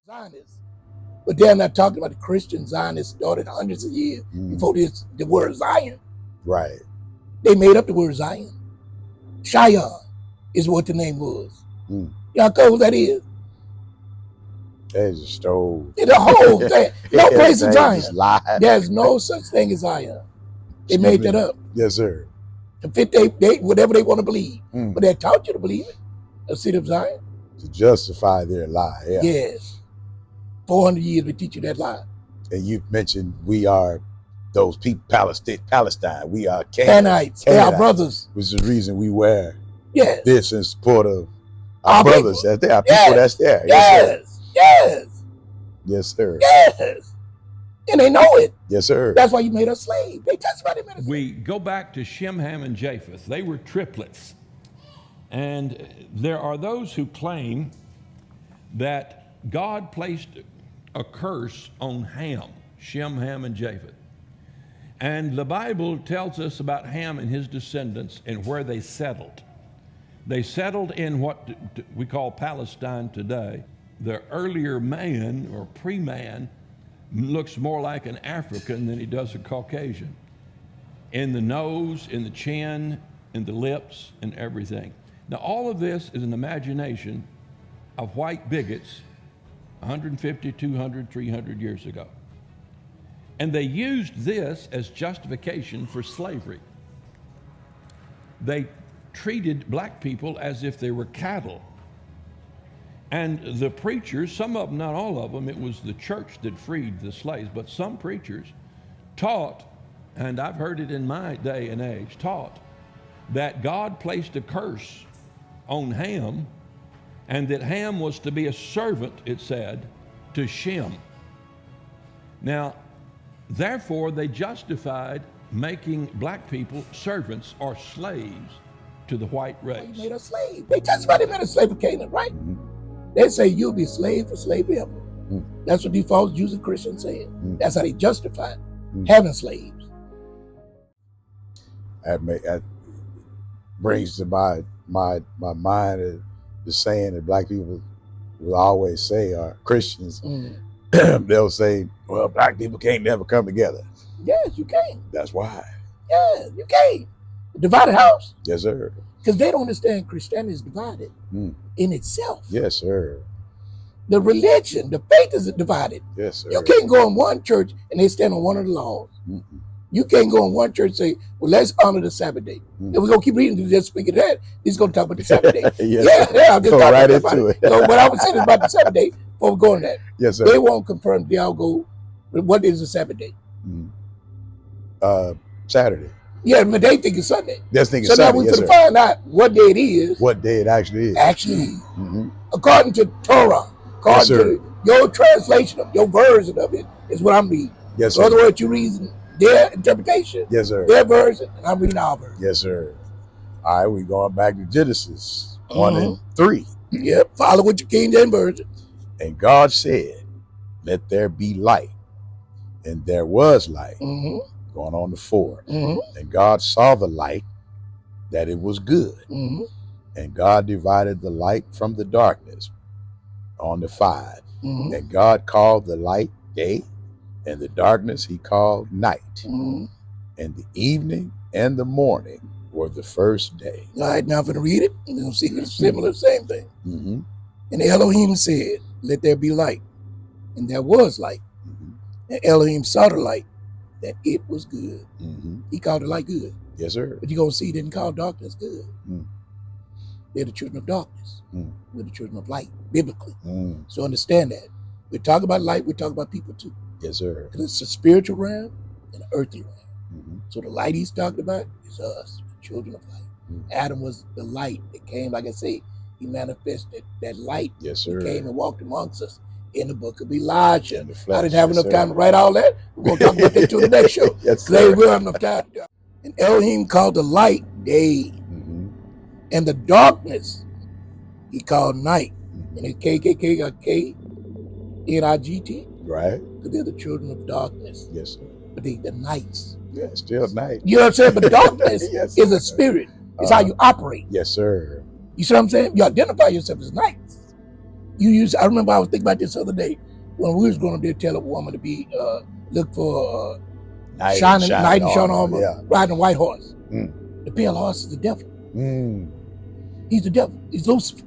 Zionists. But they're not talking about the Christian Zionists started hundreds of years before the word Zion. Right. They made up the word Zion. Shaul is what the name was. Y'all know what that is? They just stole. The whole thing. No place in Zion. Just lied. There's no such thing as Zion. They made that up. Yes, sir. To fit whatever they want to believe. But they taught you to believe it. A city of Zion. To justify their lie. Yeah. Yes. 400 years we teach you that lie. And you mentioned we are those people, Palestine. We are Canaanites. They are brothers. Which is the reason we wear this in support of our brothers. People. That's there. Our people that's there. Yes. Yes. Yes, sir. Yes. And they know it. Yes, sir. That's why you made us slaves. They testified they made us slaves. We go back to Shem, Ham, and Japheth. They were triplets. And there are those who claim that God placed a curse on Ham, Shem, Ham, and Japheth. And the Bible tells us about Ham and his descendants and where they settled. They settled in what we call Palestine today. The earlier man or pre-man looks more like an African than he does a Caucasian. In the nose, in the chin, in the lips, and everything. Now all of this is an imagination of white bigots 150, 200, 300 years ago. And they used this as justification for slavery. They treated black people as if they were cattle. And the preachers, some of them, not all of them, it was the church that freed the slaves, but some preachers taught, and I've heard it in my day and age, taught that God placed a curse on Ham, and that Ham was to be a servant, it said, to Shem. Now, therefore, they justified making black people servants or slaves to the white race. They made us slaves. They testified they made us slave for Canaan, right? They say you'll be slave for slave ever. That's what these false Jews and Christians said. That's how they justified having slaves. That brings to my mind the saying that black people will always say, or Christians, they'll say, well, black people can't never come together. Yes, you can. That's why. Yeah, you can. Divided house. Yes, sir. Because they don't understand Christianity is divided in itself. Yes, sir. The religion, the faith is divided. Yes, sir. You can't go in one church and they stand on one of the laws. You can't go in one church and say, well, let's honor the Sabbath day. And we're going to keep reading, just speaking of that. He's going to talk about the Sabbath day. I'm just go talking right about into it. it. So what I was saying about the Sabbath day, before we go on that, yes, sir. They won't confirm. They all go, what is the Sabbath day? Saturday. Yeah, but they think it's Sunday. They're thinking so Sunday. Now we yes, can find out what day it is. What day it actually is. According to Torah, according to your translation of your version of it, is what I'm reading. Yes, sir. In other words, you're reading their interpretation. Yes, sir. Their version, and I'm reading our version. Yes, sir. All right, we're going back to Genesis 1 and 3. Yep, follow with your King James version. And God said, let there be light. And there was light. Going on to 4. And God saw the light, that it was good. And God divided the light from the darkness. On to 5. And God called the light day, and the darkness he called night. And the evening and the morning were the first day. All right, now I'm going to read it. We're going to see it's similar, same thing. And Elohim said, let there be light. And there was light. And Elohim saw the light, that it was good. He called the light good. Yes, sir. But you're going to see he didn't call darkness good. They're the children of darkness. We're the children of light, biblically. So understand that. We talk about light, we talk about people too. Yes, sir. Because it's a spiritual realm and an earthly realm. So the light he's talking about is us, the children of light. Adam was the light that came, like I say, he manifested that light. Yes, sir. He came and walked amongst us in the book of Elijah. Flesh, I didn't have enough time to write all that. We're going to talk about that to the next show. Yes, today we'll have enough time. And Elohim called the light day. And the darkness he called night. And it's KKK got K-N-I-G-T. Right. Because they're the children of darkness. Yes, sir. But they the nights. Yeah, still night. You know what I'm saying? But darkness yes, is a spirit. It's how you operate. Yes, sir. You see what I'm saying? You identify yourself as nights. I remember I was thinking about this the other day when we was going to tell a woman to be look for shining armor, riding a white horse. The pale horse is the devil. He's the devil. He's Lucifer.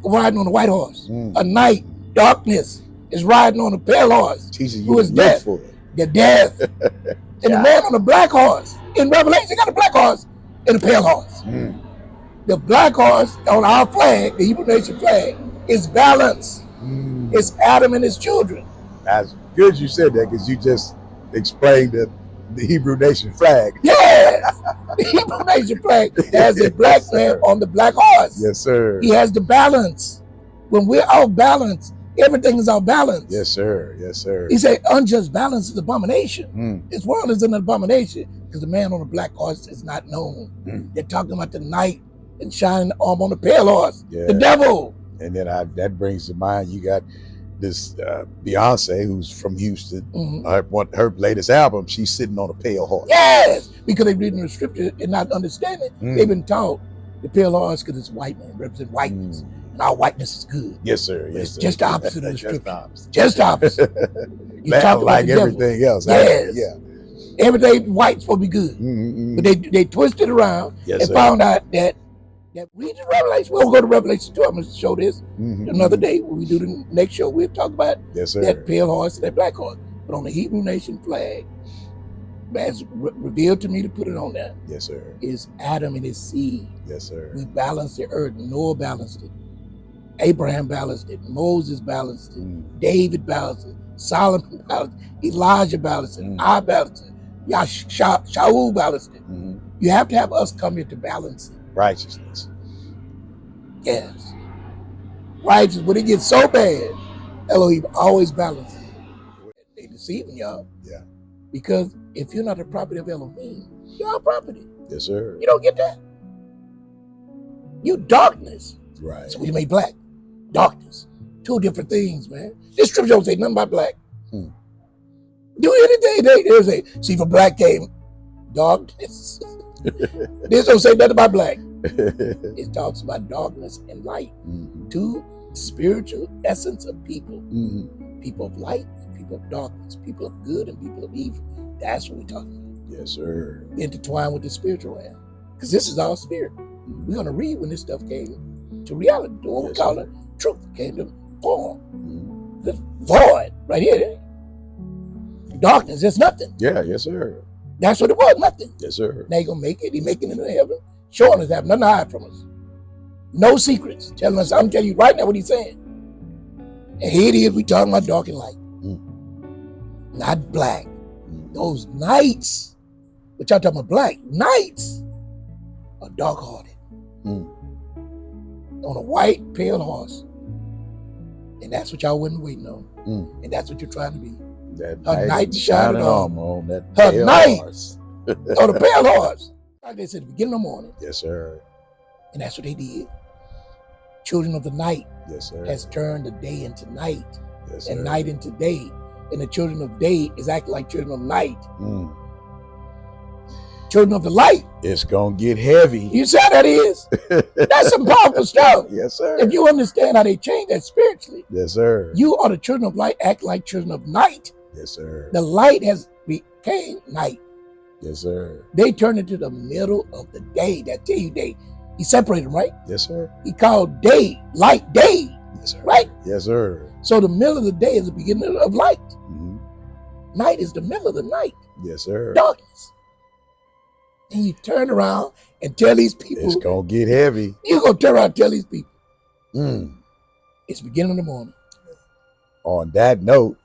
Riding on a white horse. A night, darkness is riding on a pale horse. Who is death? The death. And the man on a black horse. In Revelation, got a black horse and a pale horse. The black horse on our flag, the Hebrew nation flag, is balance. It's Adam and his children. That's good you said that, because you just explained the Hebrew nation flag. Yes! The Hebrew nation flag has a black man on the black horse. Yes, sir. He has the balance. When we're off balance, everything is off balance. Yes, sir. Yes, sir. He said unjust balance is abomination. This world is an abomination because the man on the black horse is not known. They're talking about the knight and shining arm on the pale horse. The devil. And then that brings to mind, you got this Beyonce, who's from Houston. Her latest album, she's sitting on a pale horse. Yes, because they're reading the scripture and not understanding. They've been taught the pale horse because it's white man, represent whiteness. And our whiteness is good. Yes, sir. Yes, sir. Just the opposite of the scripture. Just the opposite. You talk like everything else. Yes. Everything white's supposed to be good. But they twisted around and found out that read the Revelation. We'll go to Revelation 2. I'm going to show this another day. When we do the next show, we'll talk about that pale horse and that black horse. But on the Hebrew nation flag, as revealed to me to put it on there, yes, sir, is Adam and his seed. Yes, sir. We balanced the earth. Noah balanced it. Abraham balanced it. Moses balanced it. David balanced it. Solomon balanced it. Elijah balanced it. I balanced it. Shaul balanced it. You have to have us come here to balance it. Righteousness. Yes. Righteousness. When it gets so bad, Elohim always balances. They deceiving y'all. Yeah. Because if you're not the property of Elohim, you're our property. Yes, sir. You don't get that. You darkness. Right. So we made black. Darkness. Two different things, man. This scripture don't say nothing about black. Do anything they say. See, for black came darkness. This don't say nothing about black. It talks about darkness and light. Two spiritual essence of people. People of light, people of darkness, people of good and people of evil. That's what we're talking about. Yes, sir. Intertwined with the spiritual realm. Because this is our spirit. We're going to read when this stuff came to reality. What we call it, truth came to form. The void right here. Darkness, there's nothing. Yeah, yes, sir. That's what it was, nothing. Yes, sir. Now he's going to make it. He's making it in heaven. Showing us that. Nothing to hide from us. No secrets. Telling us, I'm telling you right now what he's saying. And here it is, we talking about dark and light. Not black. Those knights, which y'all talking about black, knights are dark-hearted. On a white, pale horse. And that's what y'all wasn't waiting on. And that's what you're trying to be. That knight shining armor on that her knight horse. On a pale horse. Like they said at the beginning of the morning. Yes, sir. And that's what they did. Children of the night. Yes, sir. Has turned the day into night. Yes, sir. And night into day. And the children of day is acting like children of night. Children of the light. It's going to get heavy. You see how that is? That's some powerful stuff. Yes, sir. If you understand how they change that spiritually. Yes, sir. You are the children of light, act like children of night. Yes, sir. The light has became night. Yes, sir. They turned into the middle of the day. That tell you day. He separated them, right? Yes, sir. He called day, light day. Yes, sir. Right? Yes, sir. So the middle of the day is the beginning of light. Night is the middle of the night. Yes, sir. Darkness. And you turn around and tell these people. It's going to get heavy. You're going to turn around and tell these people. It's beginning of the morning. On that note,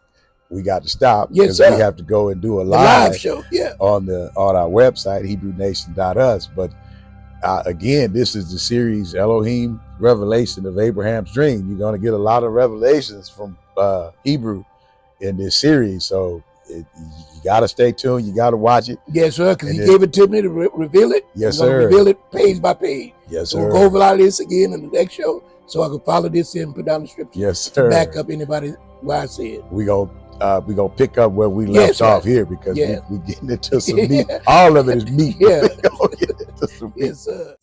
we got to stop. Yes, sir. We have to go and do a live show. Yeah. On our website, HebrewNation.us. But again, this is the series Elohim, Revelation of Abraham's Dream. You're going to get a lot of revelations from Hebrew in this series. So you got to stay tuned. You got to watch it. Yes, sir, because he gave it to me to reveal it. Yes, sir. Reveal it page by page. Yes, so sir. We'll go over a lot of this again in the next show so I can follow this in and put down the scripture. Yes, sir. To back up anybody what I said. We gonna pick up where we left off here because we getting into some meat. All of it is meat. Yeah. We're gonna get into some meat. Yes, sir.